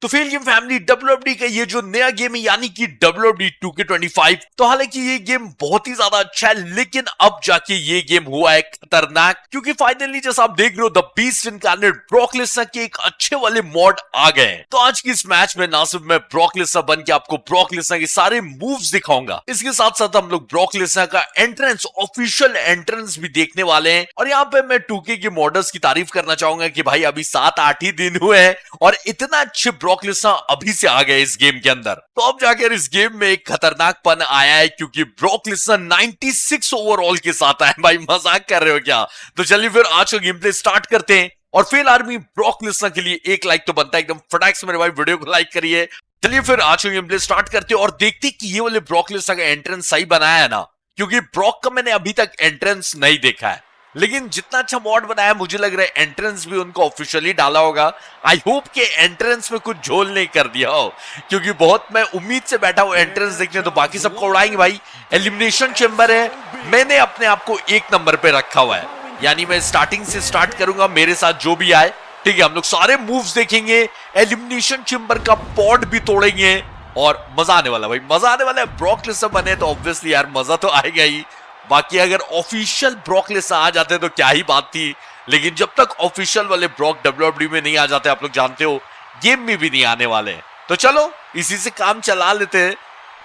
तो fail game family WWE का ये जो नया गेम है यानी कि WWE 2K25, तो हालांकि ये गेम बहुत ही ज्यादा अच्छा है, लेकिन अब जाके ये गेम हुआ है खतरनाक, क्योंकि फाइनली जैसा आप देख रहे हो the beast incarnate Brock Lesnar के एक अच्छे वाले मॉड आ गए हैं। तो आज की इस मैच में ना सिर्फ मैं ब्रॉक लेसनर बन के आपको ब्रॉक लेसनर के सारे मूव्स दिखाऊंगा, इसके साथ साथ हम लोग ब्रॉक लेसनर का एंट्रेंस, ऑफिशियल एंट्रेंस भी देखने वाले हैं। और यहाँ पे मैं 2K के मॉडल्स की तारीफ करना चाहूंगा कि भाई अभी 7-8 ही दिन हुए हैं और इतना अच्छे ब्रॉक लेसनर अभी से आ गए इस गेम के अंदर। तो अब जाकर इस गेम में एक खतरनाकपन आया है, क्योंकि ब्रॉक लेसनर 96 ओवरऑल के साथ आए। भाई मजाक कर रहे हो क्या? तो चलिए फिर आज का गेम प्ले स्टार्ट करते हैं। और फेल आर्मी ब्रॉक लेसनर के लिए एक लाइक तो बनता है एकदम फटाक से, मेरे भाई वीडियो को लाइक करिए। चलिए फिर आज का गेम प्ले स्टार्ट करते हैं और देखते हैं कि ये वाले ब्रॉक लेसनर का एंट्रेंस सही बनाया है ना, क्योंकि ब्रॉक का मैंने अभी तक एंट्रेंस नहीं देखा है, लेकिन जितना अच्छा मॉड बनाया मुझे लग रहा है एंट्रेंस भी उनको ऑफिशियली डाला होगा। आई होप कि एंट्रेंस में कुछ झोल नहीं कर दिया हो, क्योंकि बहुत मैं उम्मीद से बैठा हूं एंट्रेंस देखने। तो बाकी सबको उड़ाएंगे भाई। एलिमिनेशन चेंबर है, मैंने अपने आप को 1 नंबर पे रखा हुआ है, यानी मैं स्टार्टिंग से स्टार्ट करूंगा, मेरे साथ जो भी आए ठीक है। हम लोग सारे मूव्स देखेंगे, एलिमिनेशन चेंबर का पॉड भी तोड़ेंगे और मजा आने वाला भाई, मजा आने वाला है। ब्रॉक लेसनर बने तो ऑब्वियसली यार मजा तो आएगा ही। बाकी अगर ऑफिशियल ब्रॉक लेसनर आ जाते तो क्या ही बात थी, लेकिन जब तक ऑफिशियल वाले ब्रॉक WWE में नहीं आ जाते, आप लोग जानते हो गेम में भी नहीं आने वाले। तो चलो इसी से काम चला लेते हैं,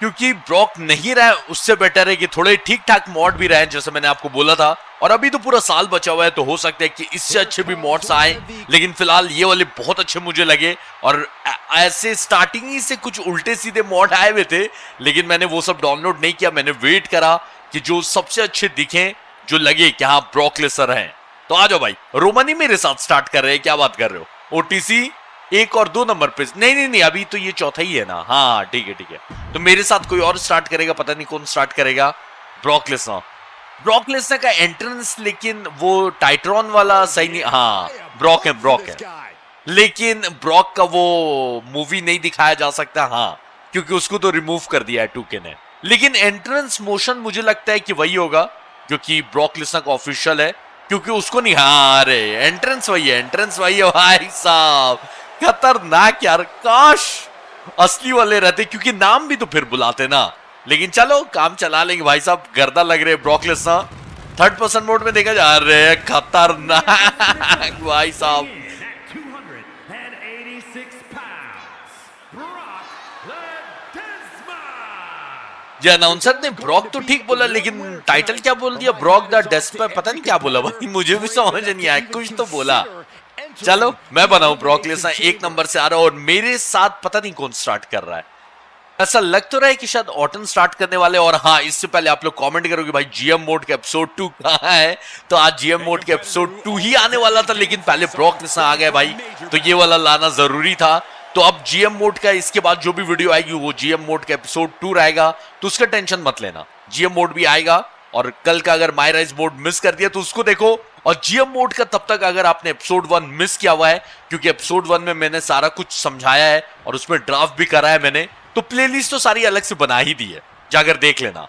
क्योंकि ब्रॉक नहीं रहा है उससे बेटर है कि थोड़े ठीक ठाक मॉड भी रहे, जैसे मैंने आपको बोला था। और अभी तो पूरा साल बचा हुआ है, तो हो सकता है कि इससे अच्छे भी मॉड्स आए, लेकिन फिलहाल ये वाले बहुत अच्छे मुझे लगे। और ऐसे स्टार्टिंग ही से कुछ उल्टे सीधे मॉड आए हुए थे, लेकिन मैंने वो सब डाउनलोड नहीं किया। मैंने वेट करा कि जो सबसे अच्छे दिखे, जो लगे कि हाँ ब्रॉक लेसनर हैं। तो आ जाओ भाई, रोमनी मेरे साथ स्टार्ट कर रहे हैं, क्या बात कर रहे हो? ओटीसी 1 और 2 नंबर पे नहीं, अभी तो ये चौथा ही है ना। हाँ ठीक है। तो मेरे साथ कोई और स्टार्ट करेगा, पता नहीं कौन स्टार्ट करेगा। ब्रॉक लेसनर का एंट्रेंस, लेकिन वो टाइट्रॉन वाला सही नहीं। हाँ ब्रॉक है, लेकिन ब्रॉक का वो मूवी नहीं दिखाया जा सकता। हाँ, क्योंकि उसको तो रिमूव कर दिया है 2K ने। लेकिन एंट्रेंस मोशन मुझे लगता है कि वही होगा, क्योंकि ब्रॉक लेसनर का ऑफिशियल है, क्योंकि उसको नहीं। हाँ अरे एंट्रेंस वही है भाई साहब, खतरनाक यार। काश असली वाले रहते, क्योंकि नाम भी तो फिर बुलाते ना। लेकिन चलो काम चला लेंगे भाई साहब, गर्दा लग रहे Brock Lesnar. 3rd person mode में देखा जा रहे हैं, खतरनाक भाई साहब। ये अनाउंसर ने ब्रॉक तो ठीक बोला, लेकिन टाइटल क्या बोल दिया? ब्रॉक द डेस्पर, पता नहीं क्या बोला भाई, मुझे भी समझ नहीं आया, कुछ तो बोला। चलो मैं बनाऊं ब्रॉक लेसनर 1 नंबर से आ रहा हूं, और मेरे साथ पता नहीं कौन स्टार्ट कर रहा है। ऐसा लग तो रहा है कि शायद ऑटन स्टार्ट करने वाले। और हाँ, इससे पहले आप लोग कमेंट करोगे भाई जीएम मोड के एपिसोड 2 कहां है? तो आज जीएम मोड के एपिसोड 2 ही आने वाला था, लेकिन पहले ब्रॉक लेसनर आ गए भाई, तो ये वाला लाना जरूरी था। तो अब जीएम मोड का इसके बाद जो भी वीडियो आएगी वो जीएम मोड का एपिसोड 2 रहेगा, तो उसका टेंशन मत लेना, जीएम मोड भी आएगा। और कल का अगर माय राइज मोड मिस कर दिया तो उसको देखो, और जीएम मोड का तब तक अगर आपने एपिसोड 1 मिस किया हुआ है, क्योंकि एपिसोड 1 में मैंने सारा कुछ समझाया है और उसमें ड्राफ्ट भी करा है मैंने, तो प्लेलिस्ट तो सारी अलग से बना ही दी है, जाकर देख लेना।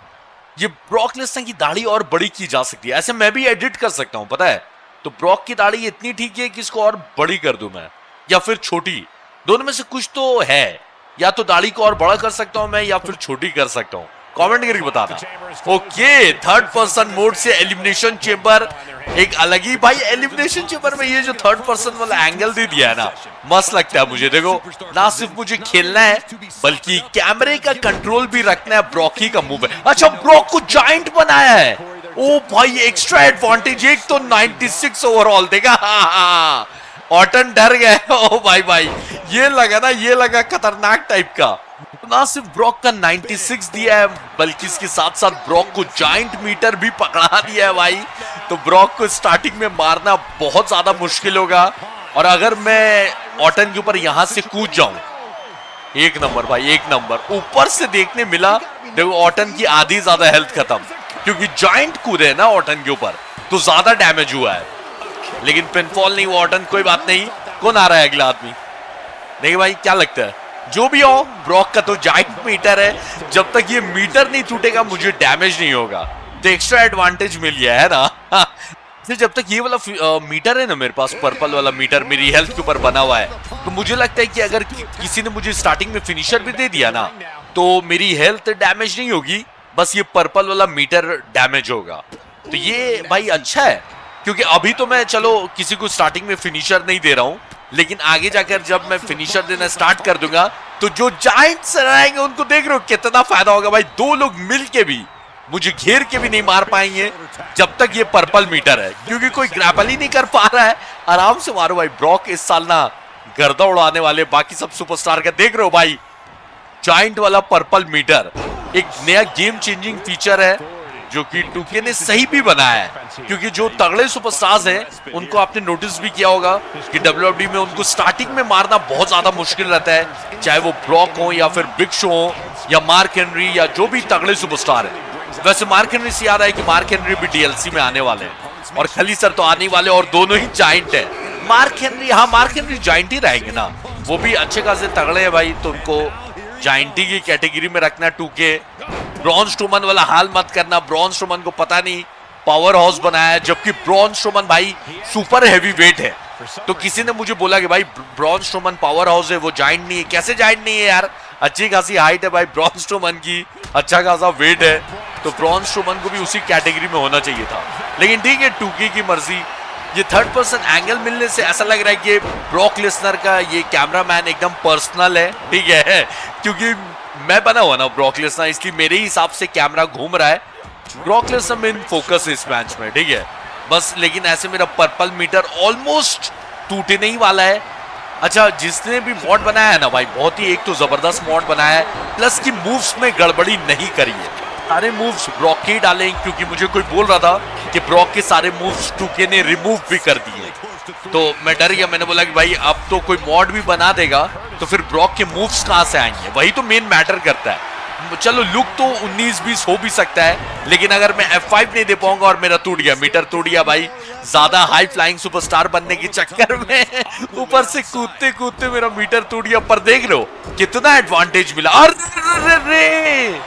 ये ब्रॉक लेसनर की दाढ़ी और बड़ी की जा सकती है, ऐसे मैं भी एडिट कर सकता हूं पता है। तो ब्रॉक की दाढ़ी इतनी ठीक है कि इसको और बड़ी कर दूं मैं, या फिर छोटी, दोनों में से कुछ तो है। या तो दाढ़ी को और बड़ा कर सकता हूं मैं, या फिर छोटी कर सकता हूं, कमेंट करके बताना। ओके, 3rd पर्सन मोड से एलिमिनेशन चेंबर एक अलग ही भाई। एलिमिनेशन चेंबर में ये जो 3rd पर्सन वाला एंगल दे दिया है ना, मस्त लगता है मुझे। देखो ना सिर्फ मुझे खेलना है, बल्कि कैमरे का कंट्रोल भी रखना है। ब्रॉक ही का मूव है। अच्छा, ब्रॉक को जायंट बनाया है। ओ भाई एक्स्ट्रा एडवांटेज, एक तो 96 ओवरऑल देगा। हाँ, ऑटन डर गए। ओ भाई ये लगा खतरनाक टाइप का। ना सिर्फ ब्रॉक का 96 दिया है, बल्कि इसके साथ साथ ब्रॉक को जायंट मीटर भी पकड़ा दिया है भाई। तो ब्रॉक को स्टार्टिंग में मारना बहुत ज्यादा मुश्किल होगा। और अगर मैं ऑटन के ऊपर यहां से कूद जाऊं, 1 नंबर भाई, 1 नंबर। ऊपर से देखने मिला, देखो ऑटन की आधी ज्यादा हेल्थ खत्म, क्योंकि जायंट कूदे ना ऑटन के ऊपर, तो ज्यादा डैमेज हुआ है। लेकिन पिनफॉल नहीं हुआ ऑटन, कोई बात नहीं। कौन आ रहा है अगला आदमी? देखिए भाई क्या लगता है, जो भी हो, ब्रॉक का तो जायंट मीटर है, जब तक ये मीटर नहीं टूटेगा मुझे डैमेज नहीं होगा। तो एक्स्ट्रा एडवांटेज मिल गया है ना। फिर जब तक ये वाला मीटर है ना मेरे पास, पर्पल वाला मीटर मेरी हेल्थ के ऊपर बना हुआ है, तो मुझे लगता है कि अगर किसी ने मुझे स्टार्टिंग में फिनिशर भी दे दिया ना, तो मेरी हेल्थ डैमेज नहीं होगी, बस ये पर्पल वाला मीटर डैमेज होगा। तो ये भाई अच्छा है, क्योंकि अभी तो मैं चलो किसी को स्टार्टिंग में फिनिशर नहीं दे रहा हूं, लेकिन आगे जाकर जब मैं फिनिशर देना स्टार्ट कर दूंगा तो जो जायंट्स रहेंगे उनको देख रहे हो कितना फायदा होगा भाई। 2 लोग मिलके भी मुझे घेर के भी नहीं मार पाएंगे जब तक ये पर्पल मीटर है, क्योंकि कोई ग्रैपल ही नहीं कर पा रहा है। आराम से मारो भाई। ब्रॉक इस साल ना गर्दा उड़ाने वाले, बाकी सब सुपरस्टार का देख रहे हो भाई। जायंट वाला पर्पल मीटर एक नया गेम चेंजिंग फीचर है जो कि 2K ने सही भी बनाया है, क्योंकि जो तगड़े सुपरस्टार्स हैं उनको आपने नोटिस भी किया होगा कि WWE में उनको स्टार्टिंग में मारना बहुत ज्यादा मुश्किल रहता है, चाहे वो ब्रॉक हो या फिर बिग शो हो या मार्क हेनरी या जो भी तगड़े सुपरस्टार है। वैसे मार्क हेनरी से याद है कि मार्क हेनरी भी DLC में आने वाले हैं और खली सर तो आने वाले, और दोनों ही जायंट है। मार्क हेनरी, हाँ मार्क हेनरी जायंट ही रहेंगे ना, वो भी अच्छे खासे तगड़े हैं भाई, तो उनको जायंटी की कैटेगरी में रखना 2K। ब्रॉन स्ट्रोमन वाला हाल मत करना। ब्रॉन स्ट्रोमन को पता नहीं पावर हाउस बनाया है, जबकि ब्रॉन स्ट्रोमन भाई सुपर हैवी वेट है। तो किसी ने मुझे बोला कि भाई ब्रॉन स्ट्रोमन पावर हाउस है, वो जायंट नहीं है। कैसे जायंट नहीं है यार, अच्छी खासी हाइट है भाई ब्रॉन स्ट्रोमन की, अच्छा खासा वेट है, तो ब्रॉन स्ट्रोमन को भी उसी कैटेगरी में होना चाहिए था। लेकिन ठीक है, 2K की मर्जी। ये थर्ड पर्सन एंगल मिलने से ऐसा लग रहा है कि ब्रॉक लेसनर का ये कैमरामैन एकदम पर्सनल है, ठीक है, क्योंकि मैं बना हुआ ना ब्रॉक लेसनर, इसलिए मेरे हिसाब से कैमरा घूम रहा है। ब्रॉक लेसनर मेन फोकस है इस मैच में, ठीक है बस। लेकिन ऐसे मेरा पर्पल मीटर ऑलमोस्ट टूटने ही वाला है। अच्छा, जिसने भी मॉड बनाया है ना भाई, बहुत ही एक तो जबरदस्त मॉड बनाया है, प्लस की मूव्स में गड़बड़ी नहीं करी है। सारे मूव्स ब्रॉक के ही डाले, क्योंकि मुझे कोई बोल रहा था कि ब्रॉक के सारे मूव्स 2K ने रिमूव भी कर दिए, तो मैं डर गया। मैंने बोला कि भाई अब तो कोई मॉड भी बना देगा तो फिर ब्रॉक के मूव्स कहां से आएंगे, वही तो मेन मैटर करता है। चलो लुक तो 19-20 हो भी सकता है, लेकिन अगर मैं F5 नहीं दे पाऊंगा और मेरा टूट गया, मीटर टूट गया भाई, ज्यादा हाई फ्लाइंग सुपरस्टार बनने के चक्कर में ऊपर से कूदते कूदते मेरा मीटर टूट गया। पर देख लो कितना एडवांटेज मिला। अरे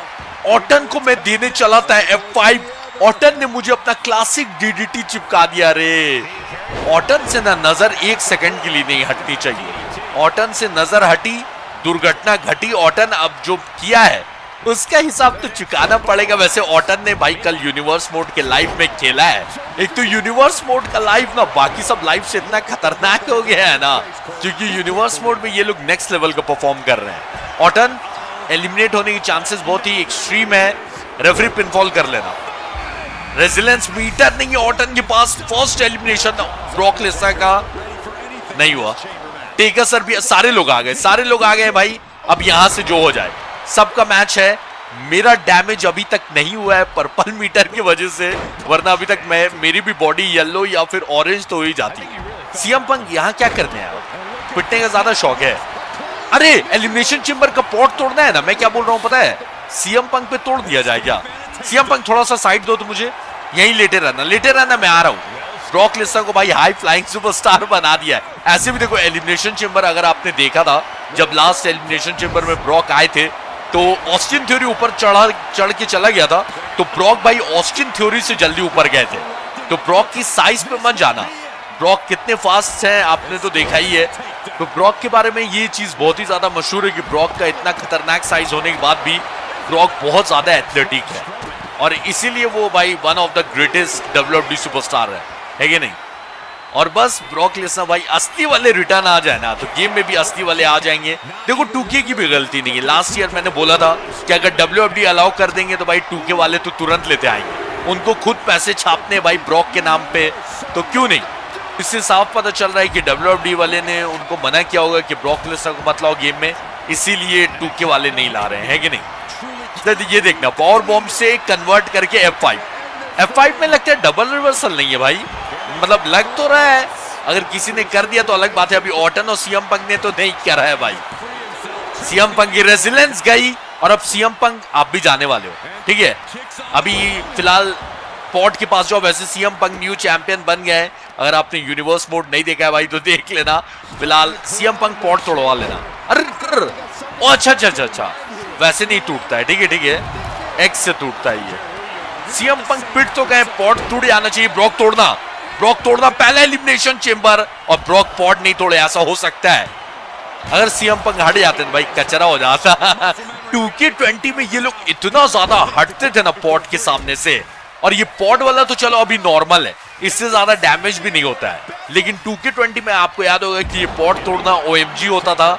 ऑटन को मैं देने चला था F5, ऑटन ने मुझे अपना क्लासिक DDT चिपका दिया रे। ऑटन से ना नजर 1 सेकंड के लिए नहीं हटनी चाहिए। ऑटन से नजर हटी, दुर्घटना घटी। ऑटन अब जो किया है उसका हिसाब तो चुकाना पड़ेगा। वैसे ऑटन ने भाई कल यूनिवर्स मोड के लाइव में खेला है। एक तो यूनिवर्स मोड का लाइव ना बाकी सब लाइव से इतना खतरनाक हो गया है ना, क्योंकि यूनिवर्स मोड में ये लोग नेक्स्ट लेवल का परफॉर्म कर रहे हैं। ऑटन एलिमिनेट होने की चांसेस बहुत ही एक्सट्रीम है, रेफरी पिनफॉल कर लेना। रेजिलेंस मीटर नहीं है ऑटन के पास। फर्स्ट एलिमिनेशन ब्रॉक लेसनर का नहीं हुआ। टेकर सर भी, सारे लोग आ गए भाई। अब यहां से जो हो जाए, सबका मैच है। मेरा डैमेज अभी तक नहीं हुआ है पर्पल मीटर की वजह से, वरना अभी तक मेरी भी बॉडी येलो या फिर ऑरेंज तो हो ही जाती। सीएम पंक यहाँ क्या करने आया? पिटने का ज्यादा शौक है। अरे एलिमिनेशन चेंबर का पॉट तोड़ना है ना, मैं क्या बोल रहा हूँ पता है? सीएम पंक पे तोड़ दिया जाए क्या? सीएम पंक थोड़ा सा साइड दो तो मुझे, यहीं लेटे रहना, मैं आ रहा हूँ। ब्रॉक लेसनर को भाई हाई फ्लाइंग सुपरस्टार बना दिया है। ऐसे भी देखो एलिमिनेशन चेंबर अगर आपने देखा था, जब लास्ट एलिमिनेशन चेंबर में ब्रॉक आए थे तो ऑस्टिन थ्योरी ऊपर चढ़ के चला गया था, तो ब्रॉक भाई ऑस्टिन थ्योरी से जल्दी ऊपर गए थे। तो ब्रॉक की साइज पे मत जाना, ब्रॉक कितने फास्ट हैं आपने तो देखा ही है। तो ब्रॉक के बारे में ये चीज बहुत ही ज्यादा मशहूर है कि ब्रॉक का इतना खतरनाक साइज होने के बाद भी ब्रॉक बहुत ज्यादा एथलेटिक है, और इसीलिए वो भाई one of the greatest WWE superstar है कि नहीं? और बस ब्रॉक लेसनर भाई असली वाले रिटर्न आ जाए ना, तो गेम में भी असली वाले आ जाएंगे। देखो 2K की भी गलती नहीं है। लास्ट ईयर मैंने बोला था कि अगर WWE अलाउ कर देंगे तो भाई 2K वाले तो तुरंत लेते आएंगे। उनको खुद पैसे छापने भाई ब्रॉक के नाम पे, तो क्यों नहीं? इससे साफ पता चल रहा है कि WWE वाले ने उनको मना किया होगा कि ब्रॉक लेसनर को मत लाओ गेम में, इसीलिए 2K वाले नहीं ला रहे हैं कि नहीं? ये देखना, पावर बॉम्ब से कन्वर्ट करके F5 में लगता है डबल रिवर्सल नहीं है भाई, मतलब लग तो रहा है। अगर किसी ने कर दिया तो अलग बात है, अभी ऑटन और सीएम पंक ने तो नहीं करा है भाई। सीएम पंक की रेजिलेंस गई, और अब सीएम पंक आप भी जाने वाले हो, ठीक है? अभी फिलहाल पॉट के पास जाओ। वैसे सीएम पंक न्यू चैंपियन बन गए। अगर आपने यूनिवर्स मोड नहीं देखा है भाई तो देख लेना। फिलहाल सीएम पंक पॉट तोड़वा लेना। अरे अच्छा, वैसे नहीं टूटता है, ठीक है, एक्स से टूटता है ये। सीएम पंक पिट तो गए, पॉट टूट जाना चाहिए। ब्रॉक तोड़ना, ब्रॉक तोड़ना पहला एलिमिनेशन चेंबर, और ब्रॉक पॉड नहीं तोड़े। ऐसा हो सकता है अगर सीएम पंक हट जाते हैं भाई, कचरा हो जाता। 2K20 में ये लोग इतना ज्यादा हटते थे ना पॉड के सामने से, और ये पॉड वाला तो चलो अभी नॉर्मल है, इससे ज्यादा डैमेज भी नहीं होता है। लेकिन 2K20 में आपको याद होगा कि ये पॉड तोड़ना OMG होता था।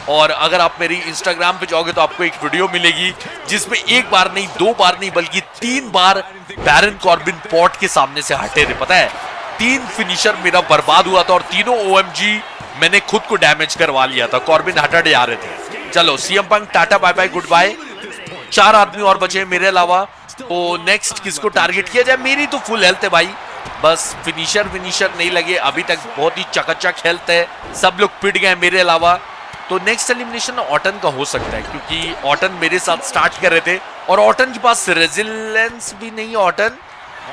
और अगर आप मेरी इंस्टाग्राम पे जाओगे तो आपको एक वीडियो मिलेगी जिसमें एक बार नहीं, दो बार नहीं, बल्कि 3 बार बैरन कॉर्बिन पॉट के सामने से हटे थे। पता है 3 फिनिशर मेरा बर्बाद हुआ था, और तीनों OMG मैंने खुद को डैमेज करवा लिया था। कॉर्बिन हटे जा रहे थे। चलो CM Punk tata bye bye goodbye. 4 आदमी और बचे मेरे अलावा, तो नेक्स्ट किसको टारगेट किया जाए? मेरी तो फुल हेल्थ है भाई, बस फिनिशर नहीं लगे अभी तक। बहुत ही चकाचक हेल्थ है, सब लोग पिट गए मेरे अलावा। तो नेक्स्ट एलिमिनेशन ऑटन का हो सकता है, क्योंकि ऑटन मेरे साथ स्टार्ट कर रहे थे, और ऑटन के पास रेजिलेंस भी नहीं। ऑटन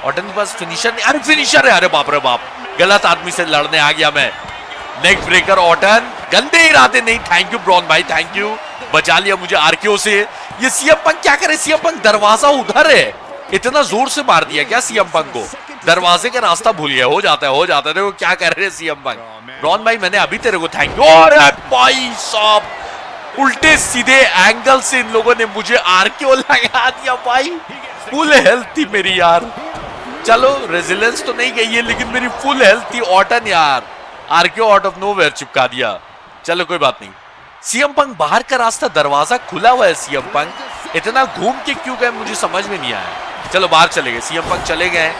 के पास फिनिशर नहीं। अरे फिनिशर है, अरे बाप रे बाप, गलत आदमी से लड़ने आ गया मैं। नेक ब्रेकर ऑटन, गंदे इरादे नहीं। थैंक यू ब्रॉन भाई, थैंक यू, बचा लिया मुझे आरकेओ से। ये सीएम पंक क्या करे? सीएम पंक दरवाजा उधर है, इतना जोर से मार दिया क्या सीएम पंक को? दरवाजे का रास्ता भूल गया। हो जाता है। देखो क्या कर रहे हैं सीएम पंक। ब्रॉन भाई मैंने अभी तेरे को थैंक यू। और भाई साहब उल्टे सीधे एंगल से इन लोगों ने मुझे आरकेओ लगा दिया भाई। फुल हेल्थ थी मेरी यार। चलो रेजिलेंस तो नहीं गई है, लेकिन मेरी फुल हेल्थ थी। ऑटन यार आरकेओ आउट ऑफ नोवेयर चिपका दिया। चलो कोई बात नहीं। सीएम पंक बाहर का रास्ता, दरवाजा खुला हुआ है। सीएम पंक इतना घूम के क्यों गए मुझे समझ में नहीं आया। चलो बाहर चले गए, सीएम पंक चले गए।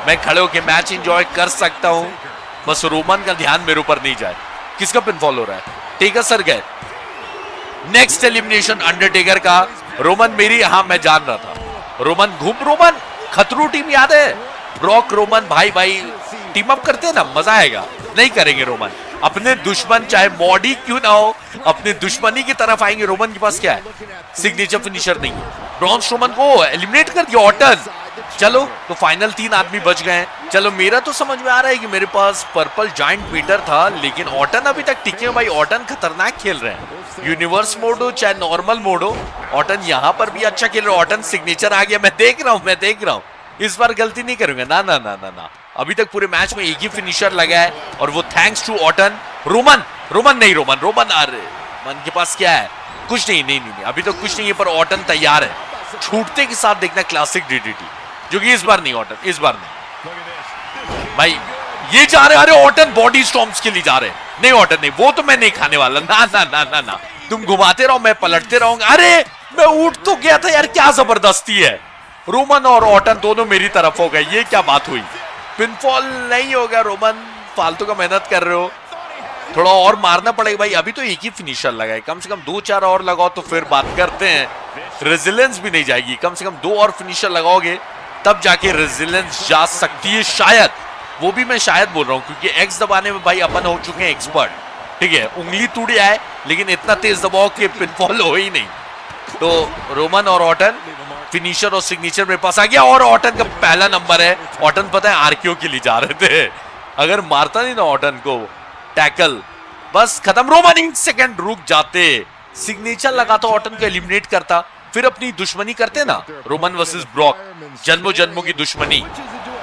मैं खड़े होके मैच एंजॉय कर सकता हूं, बस रोमन का ध्यान मेरे ऊपर नहीं जाए। किसका पिनफॉल हो रहा है? टेकर सर गए। नेक्स्ट एलिमिनेशन अंडरटेकर का। रोमन मेरी, हाँ मैं जान रहा था। रोमन खतरू टीम याद है? ब्रॉक रोमन भाई टीम अप करते हैं ना, मजा आएगा। नहीं करेंगे रोमन, अपने दुश्मन चाहे मॉडी क्यों ना हो, अपने दुश्मनी की तरफ आएंगे। रोमन के पास क्या है? सिग्नेचर फिनिशर नहीं है। ब्रॉन रोमन को एलिमिनेट कर दिया ऑटन। चलो तो फाइनल 3 आदमी बच गए। चलो मेरा तो समझ में आ रहा है कि मेरे पास पर्पल जाइंट मीटर था, लेकिन ऑटन अभी तक टिके भाई। ऑटन खतरनाक खेल रहे हैं, यूनिवर्स मोड हो चाहे नॉर्मल मोड हो, ऑटन यहाँ पर भी अच्छा खेल रहे हैं। ऑटन सिग्नेचर आ गया, मैं देख रहा हूँ। इस बार गलती नहीं करूंगा, ना। अभी तक पूरे मैच में एक ही फिनिशर लगा है, और वो थैंक्स टू ऑटन। रोमन अरे मन के पास क्या है? कुछ नहीं, अभी तो कुछ नहीं है, पर ऑटन तैयार है। छूटते के साथ देखना क्लासिक डीडीटी, जो कि इस बार नहीं। ऑटन इस बार नहीं भाई, ये जा रहे। अरे ऑटन बॉडी स्टॉम्प्स के लिए जा रहे। नहीं ऑटन नहीं, वो तो मैं नहीं खाने वाला। ना, तुम घुमाते रहो, मैं पलटते रहूंगा। अरे मैं उठ तो गया था यार, क्या जबरदस्ती है। रोमन और ऑटन दोनों मेरी तरफ हो गए, ये क्या बात हुई? पिनफॉल नहीं होगा। रोमन फालतू का मेहनत कर रहे हो, थोड़ा और मारना पड़ेगा भाई। अभी तो एक ही फिनिशर लगा है, कम से कम 2-4 और लगाओ तो फिर बात करते हैं। रेजिलेंस भी नहीं जाएगी, कम से कम 2 और फिनिशर लगाओगे तब जाके रेजिलेंस जा सकती है शायद। वो भी मैं शायद बोल रहा हूं, क्योंकि एक्स दबाने में भाई अपन हो चुके हैं एक्सपर्ट। ठीक है, उंगली टूट जाए लेकिन इतना तेज दबाओ कि पिनफॉल हो ही नहीं। तो रोमन और ऑटन फिनिशर और सिग्नेचर मेरे पास आ गया, और ऑटन का पहला नंबर है। ऑटन पता है आरकेओ के लिए जा रहे थे, अगर मारता नहीं ना ऑटन को टैकल, बस खत्म। रोमन 1 सेकंड रुक जाते, सिग्नेचर लगाता, ऑटन को एलिमिनेट करता, फिर अपनी दुश्मनी करते ना। रोमन वर्सेस ब्रॉक, जन्मों की दुश्मनी।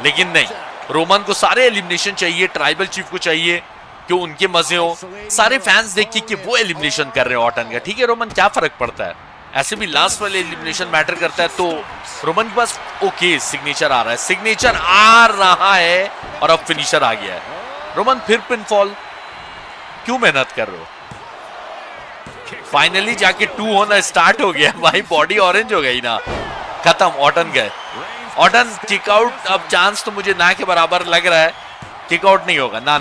लेकिन नहीं, रोमन को सारे एलिमिनेशन चाहिए, ट्राइबल चीफ को चाहिए कि उनके मजे हो, सारे फैंस देखिए कि वो एलिमिनेशन कर रहे हैं ऑटन का। ठीक है रोमन, क्या फर्क पड़ता है, ऐसे भी लास्ट वाले एलिमिनेशन मैटर करता है। तो रोमन के पास ओके सिग्नेचर आ रहा है, सिग्नेचर आ रहा है, और अब फिनिशर आ गया है। रोमन फिर पिनफॉल, क्यों मेहनत कर रहे हो? फाइनली जाके 2 होना स्टार्ट हो गया भाई, बॉडी ऑरेंज हो गई ना, खत्म। ऑटन गए, ऑटन किक आउट। अब चांस तो मुझे ना के बराबर लग रहा है, किक आउट नहीं होगा। ना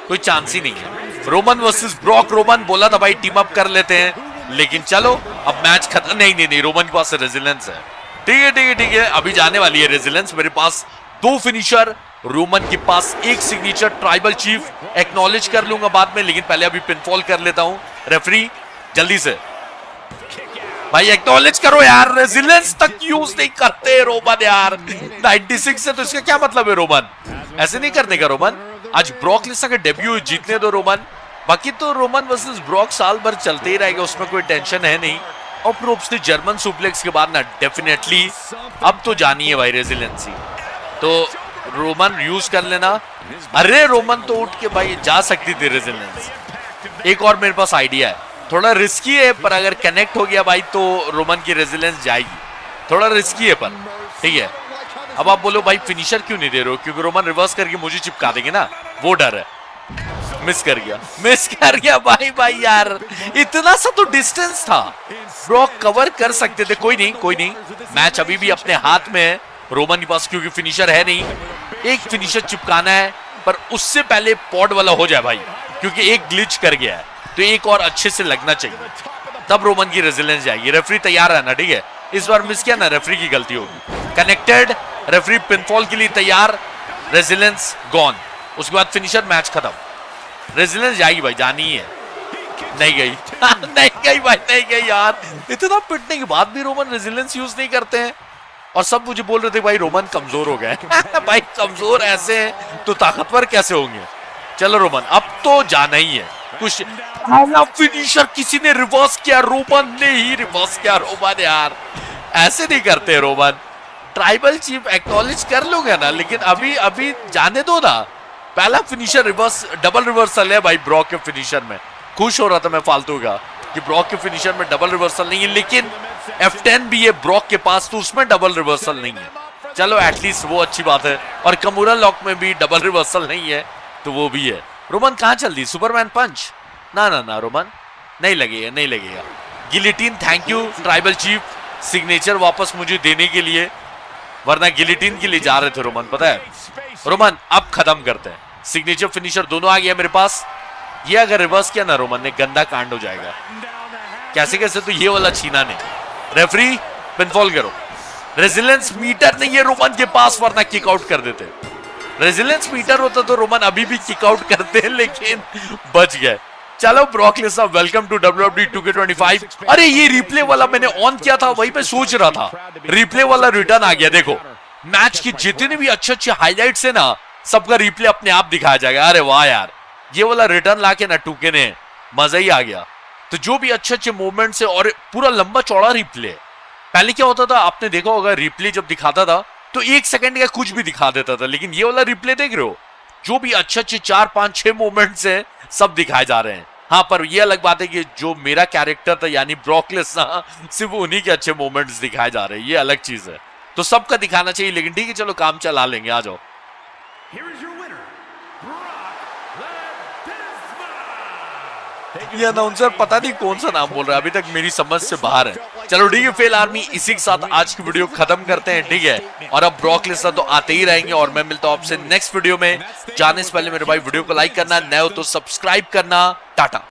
कोई चांस ही नहीं है। रोमन वर्सेस ब्रॉक, रोमन बोला था भाई टीम अप कर लेते हैं, लेकिन चलो अब मैच खत्म। नहीं, रोमन के पास रेजिलेंस है। ठीक है, अभी जाने वाली है रेजिलेंस। मेरे पास 2 फिनिशर, रोमन के पास 1 सिग्नेचर। ट्राइबल चीफ एक्नॉलेज कर लूंगा बाद में, लेकिन पहले अभी पिनफॉल कर लेता हूं। रेफरी जल्दी से भाई एक्नॉलेज करो यार, रेजिलेंस तक यूज नहीं करते रोमन यार। 96 है तो इसका क्या मतलब है? रोमन ऐसे नहीं करने का। रोमन आज ब्रॉक लेसनर का डेब्यू, जीतने दो रोमन। बाकी तो रोमन वर्सेस ब्रॉक साल भर चलते ही रहेगा, उसमें कोई टेंशन है नहीं। और प्रोप्स ने जर्मन सुप्लेक्स के बाद ना डेफिनेटली अब तो जानी है भाई रेजिलेंसी। तो रोमन यूज कर लेना। अरे रोमन तो उठ के भाई जा सकती थी रेजिलेंस। एक और मेरे पास आइडिया है, थोड़ा रिस्की है पर अगर कनेक्ट हो गया भाई तो रोमन की रेजिलेंस जाएगी। थोड़ा रिस्की है पर ठीक है। अब आप बोलो भाई फिनिशर क्यों नहीं दे रहे हो, क्योंकि रोमन रिवर्स करके मुझे चिपका देंगे ना, वो डर है। मिस कर गया भाई यार, इतना सा तो डिस्टेंस था, ब्रॉक कवर कर सकते थे। कोई नहीं, मैच अभी भी अपने हाथ में है रोमन के पास, क्योंकि फिनिशर है नहीं। एक फिनिशर चिपकाना है पर उससे पहले पॉड वाला हो जाए भाई, क्योंकि एक ग्लिच कर गया है तो एक और अच्छे से लगना चाहिए, तब रोमन की रेजिलेंस जाएगी। रेफरी तैयार रहना, ठीक है। इस बार मिस किया ना, रेफरी की गलती होगी। कनेक्टेड, रेफरी पिनफॉल के लिए तैयार, रेजिलेंस गॉन। उसके बाद फिनिशर, मैच खत्म। रेजिलेंस जाएगी भाई, जानी ही है। नहीं गई नहीं गई भाई, नहीं गई यार। इतना पिटने के बाद भी रोमन रेजिलेंस यूज नहीं करते हैं, और सब मुझे बोल रहे थे भाई रोमन कमजोर हो गए भाई कमजोर ऐसे तो ताकतवर कैसे होंगे। चलो रोमन अब तो जाना ही है। कुछ फिनिशर किसी ने रिवर्स किया, रोमन ने ही रिवर्स किया। रोमन यार ऐसे नहीं करते रोमन। ट्राइबल चीफ एक्नॉलेज कर लूंगा ना, लेकिन अभी जाने दो ना। पहला फिनिशर रिवर्स, डबल रिवर्सल है भाई ब्रॉक के फिनिशर में। खुश हो रहा था मैं फालतू का कि ब्रॉक के फिनिशर में डबल रिवर्सल नहीं है, लेकिन F10 भी है ब्रॉक के पास तो उसमें डबल रिवर्सल नहीं है। चलो एटलीस्ट वो अच्छी बात है। और कमूरा लॉक में भी डबल रिवर्सल नहीं है तो वो भी है। रोमन कहां चल दी, सुपरमैन पंच? ना रोमन नहीं लगेगा। Guillotine, thank you tribal chief, signature वापस मुझे देने के लिए, वरना गिलिटीन के लिए जा रहे थे रोमन, पता है। रोमन अब खत्म करते हैं, सिग्नेचर फिनिशर दोनों आ गया मेरे पास। ये अगर रिवर्स किया ना रोमन ने, गंदा कांड हो जाएगा। कैसे तो ये वाला छीना नहीं। रेफरी पिनफॉल करो। रेजिलेंस मीटर नहीं है रोमन के पास, वरना किक आउट कर देते। रेजिलेंस मीटर होता तो रोमन अभी भी किक आउट करते, लेकिन बच गए। चलो Brock Lesnar, welcome to WWE 2K25। अरे ये रिप्ले वाला मैंने ऑन किया था, वही मैं सोच रहा था, रिप्ले वाला रिटर्न आ गया। देखो मैच की जितने भी अच्छे हाईलाइट्स है ना, सबका रिप्ले अपने आप दिखाया जाएगा। अरे वाह यार, ये वाला रिटर्न लाके ना 2K ने मजा ही आ गया। तो जो भी अच्छे मूवमेंट्स है और पूरा लंबा चौड़ा रिप्ले। पहले क्या होता था आपने देखा होगा, रिप्ले जब दिखाता था तो 1 सेकंड का कुछ भी दिखा देता था, लेकिन ये वाला रिप्ले देख रहे हो, जो भी अच्छे 4, 5, 6 मूवमेंट्स है सब दिखाए जा रहे हैं। हाँ पर ये अलग बात है कि जो मेरा कैरेक्टर था यानी ब्रॉक लेसनर, सिर्फ उन्हीं के अच्छे मोमेंट्स दिखाए जा रहे हैं, ये अलग चीज है। तो सबका दिखाना चाहिए, लेकिन ठीक है चलो काम चला लेंगे, आ जाओ। ये अनाउंसर पता नहीं कौन सा नाम बोल रहा है, अभी तक मेरी समझ से बाहर है। चलो ठीक है फेल आर्मी, इसी के साथ आज की वीडियो खत्म करते हैं, ठीक है। और अब ब्रॉक लेसनर तो आते ही रहेंगे, और मैं मिलता हूं आपसे नेक्स्ट वीडियो में। जाने से पहले मेरे भाई वीडियो को लाइक करना, नए हो तो सब्सक्राइब करना। टाटा।